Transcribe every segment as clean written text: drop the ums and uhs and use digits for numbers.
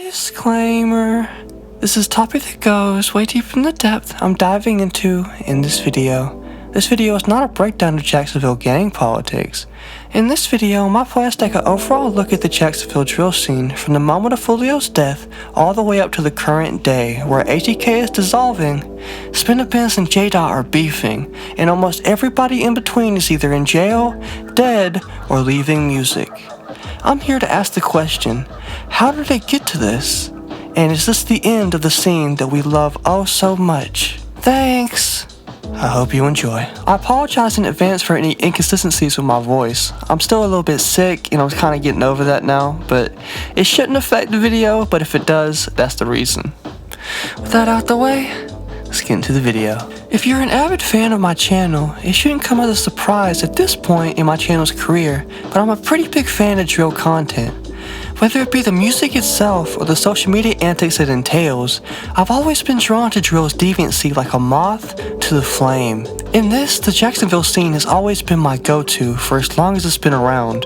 Disclaimer. This is a topic that goes way deeper in the depth I'm diving into in this video. This video is not a breakdown of Jacksonville gang politics. In this video, my plan is to take an overall look at the Jacksonville drill scene from the moment of Foolio's death all the way up to the current day, where ATK is dissolving, Spinner Benz and J-Dot are beefing, and almost everybody in between is either in jail, dead, or leaving music. I'm here to ask the question, how did they get to this? And is this the end of the scene that we love oh so much? Thanks! I hope you enjoy. I apologize in advance for any inconsistencies with my voice. I'm still a little bit sick and I'm kind of getting over that now, but it shouldn't affect the video, but if it does, that's the reason. With that out the way, let's get into the video. If you're an avid fan of my channel, it shouldn't come as a surprise at this point in my channel's career, but I'm a pretty big fan of drill content. Whether it be the music itself or the social media antics it entails, I've always been drawn to drill's deviancy like a moth to the flame. In this, the Jacksonville scene has always been my go-to for as long as it's been around.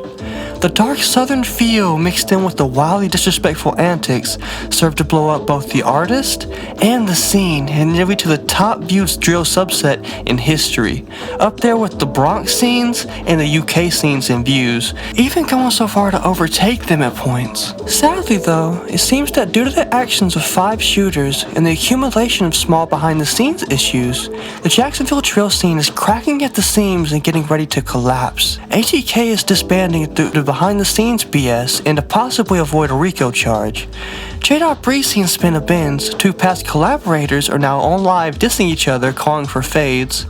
The dark southern feel mixed in with the wildly disrespectful antics served to blow up both the artist and the scene and nearly to the top viewed drill subset in history, up there with the Bronx scenes and the UK scenes in views, even going so far to overtake them at points. Sadly though, it seems that due to the actions of 5 shooters and the accumulation of small behind the scenes issues, the Jacksonville drill scene is cracking at the seams and getting ready to collapse. ATK is disbanding due to behind the scenes BS and to possibly avoid a RICO charge. J-Dot Breezy and Spinner Benz, 2 past collaborators, are now on live dissing each other, calling for fades.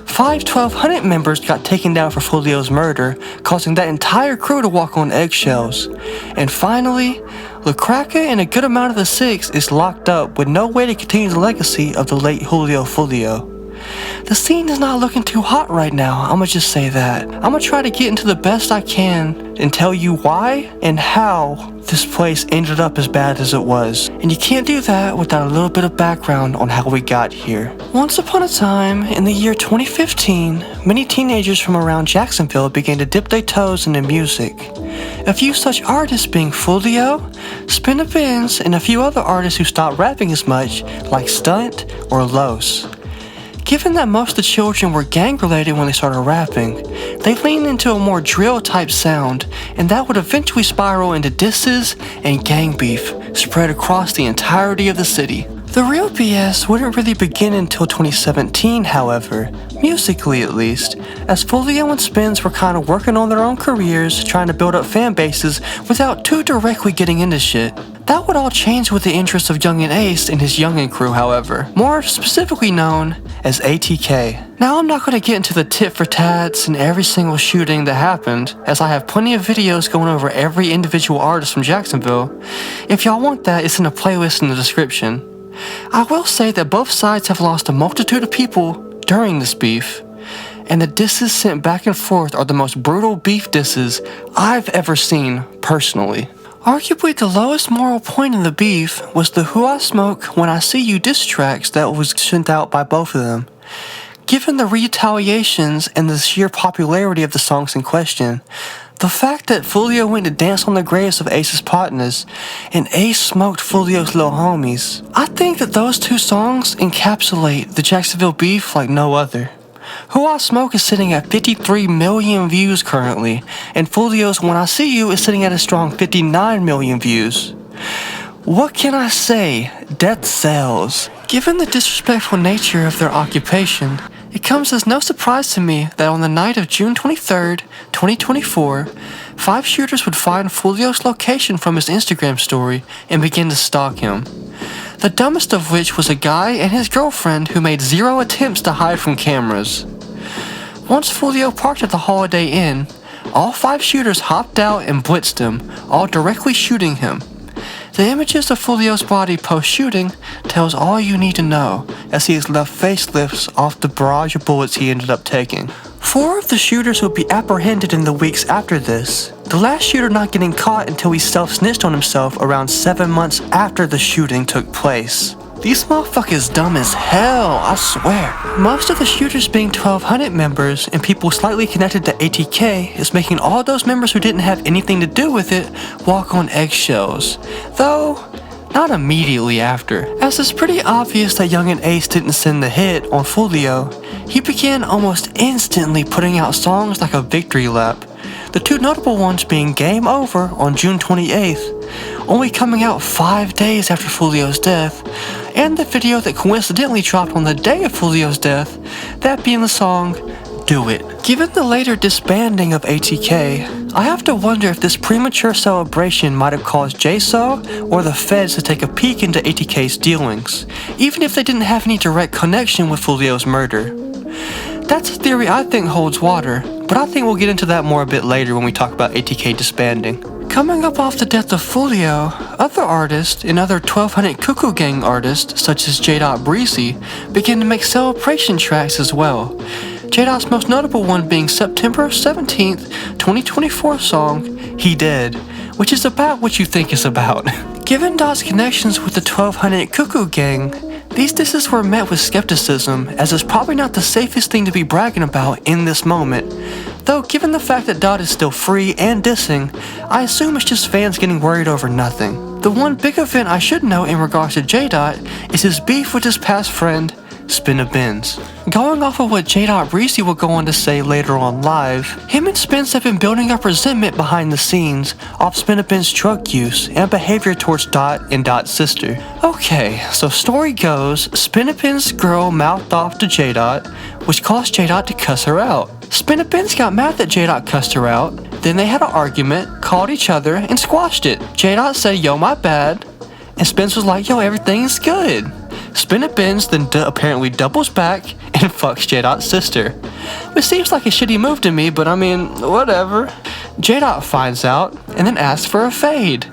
5 1200 members got taken down for Foolio's murder, causing that entire crew to walk on eggshells. And finally, LaCracker and a good amount of the 6 is locked up with no way to continue the legacy of the late Foolio. The scene is not looking too hot right now, I'ma just say that. I'ma try to get into the best I can and tell you why and how this place ended up as bad as it was. And you can't do that without a little bit of background on how we got here. Once upon a time, in the year 2015, many teenagers from around Jacksonville began to dip their toes into music. A few such artists being Foolio, Spinner Benz, and a few other artists who stopped rapping as much, like Stunt or Los. Given that most of the children were gang-related when they started rapping, they leaned into a more drill-type sound, and that would eventually spiral into disses and gang beef, spread across the entirety of the city. The real BS wouldn't really begin until 2017, however, musically at least, as Foolio and Spins were kind of working on their own careers, trying to build up fan bases without too directly getting into shit. That would all change with the interest of Youngin Ace and his Youngin crew, however, more specifically known as ATK. Now I'm not going to get into the tit for tats and every single shooting that happened, as I have plenty of videos going over every individual artist from Jacksonville. If y'all want that, it's in a playlist in the description. I will say that both sides have lost a multitude of people during this beef, and the disses sent back and forth are the most brutal beef disses I've ever seen personally. Arguably the lowest moral point in the beef was the Who I Smoke When I See You diss tracks that was sent out by both of them. Given the retaliations and the sheer popularity of the songs in question, the fact that Foolio went to dance on the graves of Ace's partners and Ace smoked Foolio's little homies, I think that those 2 songs encapsulate the Jacksonville beef like no other. Who I Smoke is sitting at 53 million views currently, and Foolio's When I See You is sitting at a strong 59 million views. What can I say? Death sells. Given the disrespectful nature of their occupation, it comes as no surprise to me that on the night of June 23rd, 2024, 5 shooters would find Foolio's location from his Instagram story and begin to stalk him. The dumbest of which was a guy and his girlfriend who made 0 attempts to hide from cameras. Once Foolio parked at the Holiday Inn, all 5 shooters hopped out and blitzed him, all directly shooting him. The images of Foolio's body post-shooting tells all you need to know, as he has left facelifts off the barrage of bullets he ended up taking. 4 of the shooters would be apprehended in the weeks after this, the last shooter not getting caught until he self-snitched on himself around 7 months after the shooting took place. These motherfuckers dumb as hell, I swear. Most of the shooters being 1200 members and people slightly connected to ATK is making all those members who didn't have anything to do with it walk on eggshells. Though, not immediately after. As it's pretty obvious that Young and Ace didn't send the hit on Foolio, he began almost instantly putting out songs like a victory lap. The two notable ones being Game Over on June 28th, only coming out 5 days after Foolio's death, and the video that coincidentally dropped on the day of Foolio's death, that being the song Do It. Given the later disbanding of ATK, I have to wonder if this premature celebration might have caused JSO or the feds to take a peek into ATK's dealings, even if they didn't have any direct connection with Foolio's murder. That's a theory I think holds water, but I think we'll get into that more a bit later when we talk about ATK disbanding. Coming up off the death of Foolio, other artists and other 1200 Cuckoo Gang artists such as J.Breezy began to make celebration tracks as well. J.'s most notable one being September 17th, 2024 song, He Dead, which is about what you think it's about. Given Dot's connections with the 1200 Cuckoo Gang, these disses were met with skepticism, as it's probably not the safest thing to be bragging about in this moment. Though given the fact that Dot is still free and dissing, I assume it's just fans getting worried over nothing. The one big event I should note in regards to J.Dot is his beef with his past friend, Spin a Benz. Going off of what J.Breezy will go on to say later on live, him and Spence have been building up resentment behind the scenes off Spin a Benz drug use and behavior towards Dot and Dot's sister. Okay, so story goes, Spin a Benz girl mouthed off to J.Dot, which caused J.Dot to cuss her out. Spin a Benz got mad that J.Dot cussed her out, then they had an argument, called each other, and squashed it. J.Dot said, yo, my bad, and Spence was like, yo, everything's good. Spin a Benz then apparently doubles back and fucks J.'s sister. Which seems like a shitty move to me, but I mean, whatever. J.Dot finds out and then asks for a fade.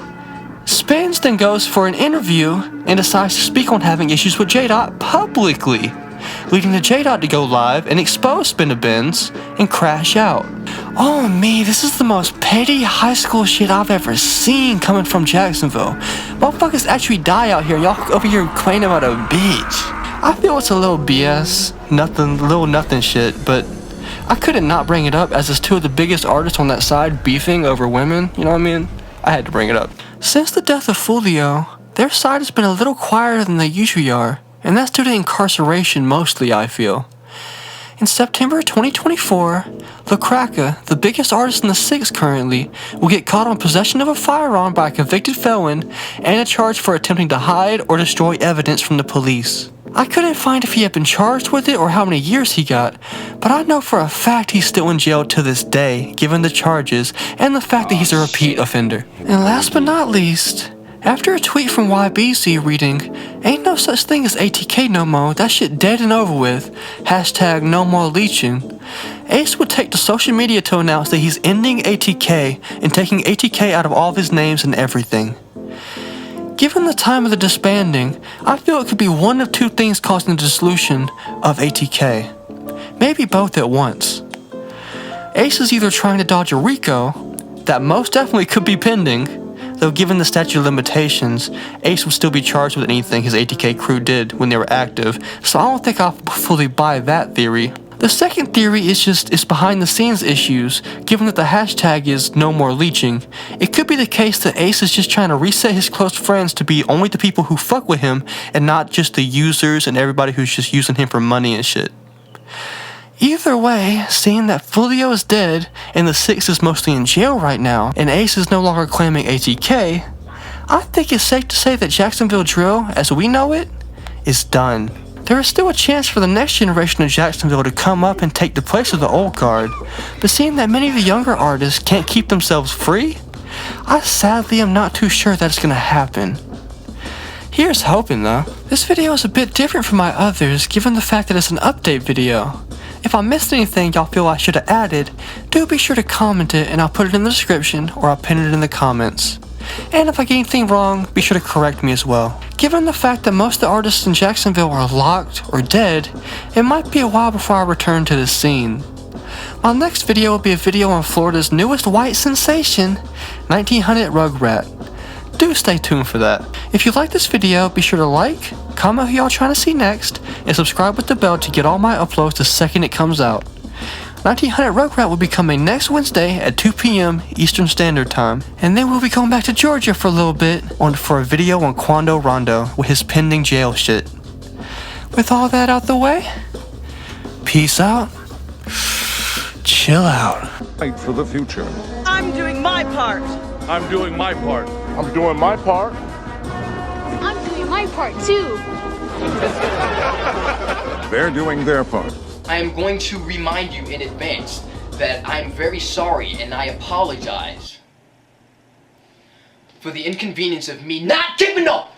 Spence then goes for an interview and decides to speak on having issues with J.Dot publicly, leading to J.Dot to go live and expose Spin a Benz and crash out. Oh me, this is the most petty high school shit I've ever seen coming from Jacksonville. Motherfuckers actually die out here, y'all over here complaining about a bitch. I feel it's a little BS, nothing shit, but I couldn't not bring it up as it's two of the biggest artists on that side beefing over women, you know what I mean? I had to bring it up. Since the death of Foolio, their side has been a little quieter than they usually are, and that's due to incarceration mostly, I feel. In September 2024, LaCracker, the biggest artist in the 6 currently, will get caught on possession of a firearm by a convicted felon and a charge for attempting to hide or destroy evidence from the police. I couldn't find if he had been charged with it or how many years he got, but I know for a fact he's still in jail to this day, given the charges and the fact that he's a repeat offender. And last but not least, after a tweet from YBC reading, "Ain't no such thing as ATK no more, that shit dead and over with, hashtag no more leeching," Ace would take to social media to announce that he's ending ATK and taking ATK out of all of his names and everything. Given the time of the disbanding, I feel it could be one of two things causing the dissolution of ATK. Maybe both at once. Ace is either trying to dodge a RICO, that most definitely could be pending, though given the statute of limitations, Ace would still be charged with anything his ATK crew did when they were active, so I don't think I'll fully buy that theory. The second theory is behind the scenes issues, given that the hashtag is no more leeching. It could be the case that Ace is just trying to reset his close friends to be only the people who fuck with him and not just the users and everybody who's just using him for money and shit. Either way, seeing that Foolio is dead and the 6 is mostly in jail right now, and Ace is no longer claiming ATK, I think it's safe to say that Jacksonville drill, as we know it, is done. There is still a chance for the next generation of Jacksonville to come up and take the place of the old guard, but seeing that many of the younger artists can't keep themselves free, I sadly am not too sure that's gonna happen. Here's hoping though. This video is a bit different from my others given the fact that it's an update video. If I missed anything y'all feel I should have added, do be sure to comment it and I'll put it in the description or I'll pin it in the comments. And if I get anything wrong, be sure to correct me as well. Given the fact that most of the artists in Jacksonville are locked or dead, it might be a while before I return to this scene. My next video will be a video on Florida's newest white sensation, 1900 Rugrat. do stay tuned for that. If you like this video, be sure to like, comment who y'all trying to see next, and subscribe with the bell to get all my uploads the second it comes out. 1900 Rugrat will be coming next Wednesday at 2 p.m. Eastern Standard Time, and then we'll be going back to Georgia for a little bit for a video on Quando Rondo with his pending jail shit. With all that out the way, peace out, chill out. Fight for the future. I'm doing my part. I'm doing my part. I'm doing my part. I'm doing my part too. They're doing their part. I am going to remind you in advance that I'm very sorry and I apologize for the inconvenience of me not keeping up